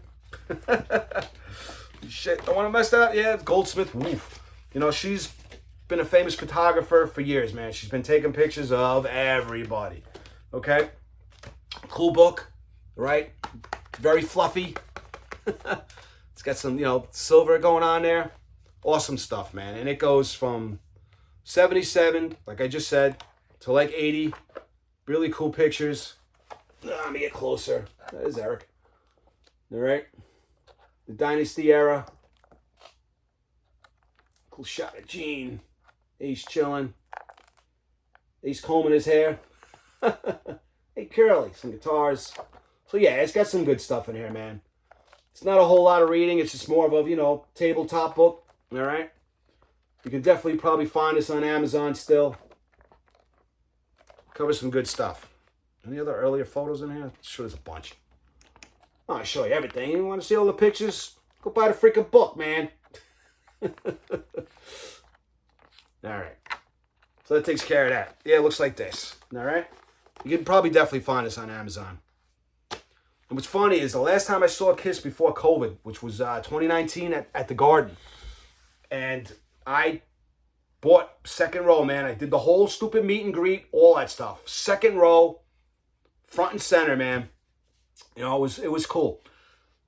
Shit, don't want to mess that up. Yeah, Goldsmith. Woof. You know, she's been a famous photographer for years, man. She's been taking pictures of everybody. Okay? Cool book, right? Very fluffy. It's got some, silver going on there. Awesome stuff, man. And it goes from 77, like I just said, to like 80. Really cool pictures. Let me get closer. There's Eric. All right. The Dynasty era. Cool shot of Gene. Ace chilling. Ace combing his hair. Hey, Curly. Some guitars. So, yeah, it's got some good stuff in here, man. It's not a whole lot of reading. It's just more of a, tabletop book. All right? You can definitely probably find this on Amazon still. Covers some good stuff. Any other earlier photos in here? I'm sure there's a bunch. I'll show you everything. You want to see all the pictures? Go buy the freaking book, man. All right. So that takes care of that. Yeah, it looks like this. All right? You can probably definitely find this on Amazon. And what's funny is the last time I saw Kiss before COVID, which was 2019 at the Garden. And I bought second row, man. I did the whole stupid meet and greet, all that stuff. Second row, front and center, man. You know, it was cool.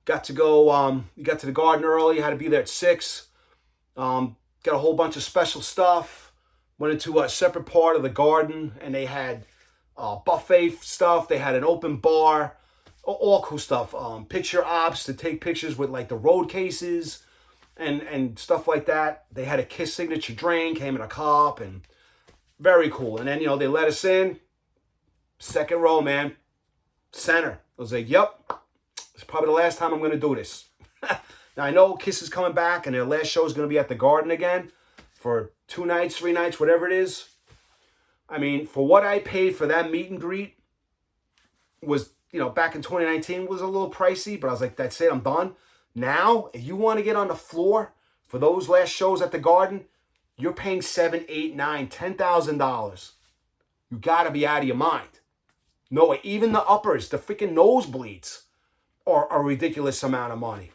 Got to go, you got to the Garden early. Had to be there at 6. Got a whole bunch of special stuff. Went into a separate part of the Garden, and they had buffet stuff. They had an open bar. All cool stuff. Picture ops to take pictures with like the road cases and stuff like that. They had a Kiss signature drink, came in a cup, and very cool. And then, you know, they let us in. Second row, man. Center. I was like, yep, it's probably the last time I'm going to do this. Now, I know Kiss is coming back, and their last show is going to be at the Garden again for 2 nights, 3 nights, whatever it is. I mean, for what I paid for that meet and greet was, you know, back in 2019 was a little pricey, but I was like, that's it, I'm done. Now, if you want to get on the floor for those last shows at the Garden, you're paying $7,000, $8,000, $9,000, $10,000. You got to be out of your mind. No way. Even the uppers, the freaking nosebleeds are a ridiculous amount of money.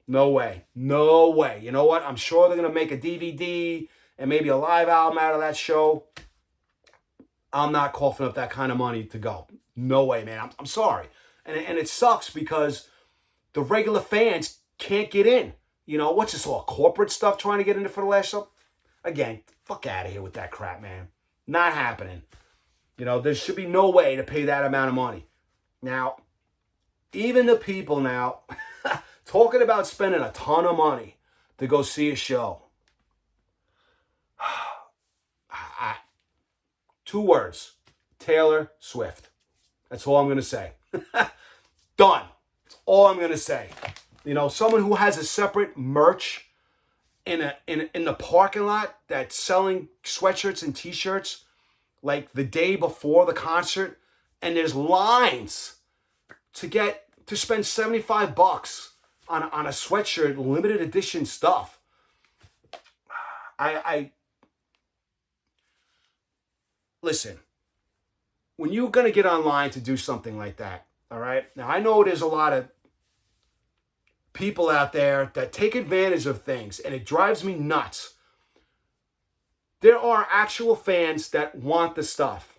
No way. No way. You know what? I'm sure they're going to make a DVD and maybe a live album out of that show. I'm not coughing up that kind of money to go. No way, man. I'm sorry. And it sucks because the regular fans can't get in. You know, what's this all corporate stuff trying to get into for the last show? Again, fuck out of here with that crap, man. Not happening. You know, there should be no way to pay that amount of money. Now, even the people now talking about spending a ton of money to go see a show. 2 words. Taylor Swift. That's all I'm going to say. Done. That's all I'm going to say. You know, someone who has a separate merch in the parking lot that's selling sweatshirts and t-shirts like the day before the concert, and there's lines to spend $75 on a sweatshirt, limited edition stuff. I listen, when you're going to get online to do something like that, all right? Now, I know there's a lot of people out there that take advantage of things, and it drives me nuts. There are actual fans that want the stuff.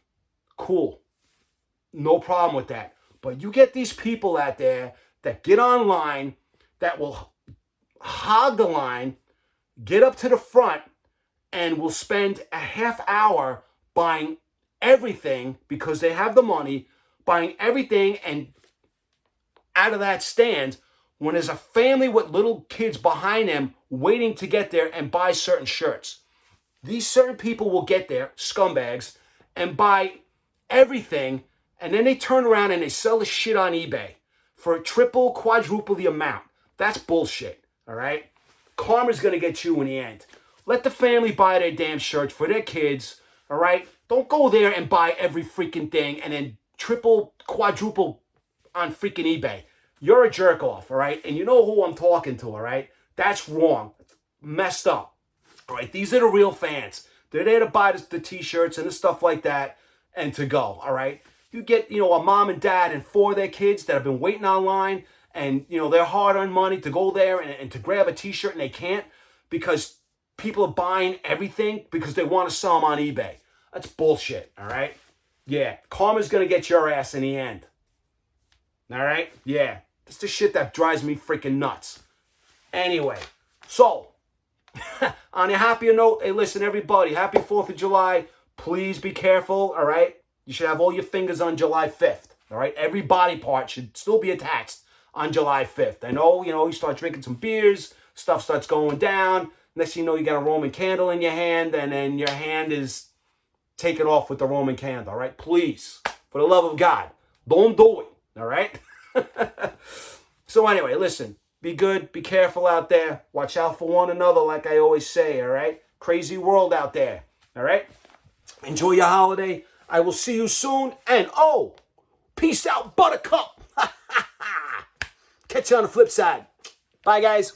Cool. No problem with that. But you get these people out there that get online, that will hog the line, get up to the front, and will spend a half hour buying everything because they have the money, buying everything and out of that stand when there's a family with little kids behind them waiting to get there and buy certain shirts. These certain people will get there, scumbags, and buy everything, and then they turn around and they sell the shit on eBay for triple, quadruple the amount. That's bullshit, all right? Karma's going to get you in the end. Let the family buy their damn shirts for their kids, all right? Don't go there and buy every freaking thing and then triple, quadruple on freaking eBay. You're a jerk off, all right? And you know who I'm talking to, all right? That's wrong. It's messed up. All right, these are the real fans. They're there to buy the t-shirts and the stuff like that and to go, all right? You get, you know, a mom and dad and 4 of their kids that have been waiting online and, you know, they're hard-earned money to go there and to grab a t-shirt and they can't because people are buying everything because they want to sell them on eBay. That's bullshit, all right? Yeah, karma's going to get your ass in the end. All right? Yeah, that's the shit that drives me freaking nuts. Anyway, so on a happier note, hey, listen, everybody, happy 4th of July. Please be careful, all right? You should have all your fingers on July 5th, all right? Every body part should still be attached on July 5th. I know, you know, you start drinking some beers, stuff starts going down. Next thing you know, you got a Roman candle in your hand, and then your hand is taken off with the Roman candle, all right? Please, for the love of God, don't do it, all right? So anyway, listen, Be good. Be careful out there. Watch out for one another, like I always say, all right? Crazy world out there, all right? Enjoy your holiday. I will see you soon. And, oh, peace out, Buttercup. Catch you on the flip side. Bye, guys.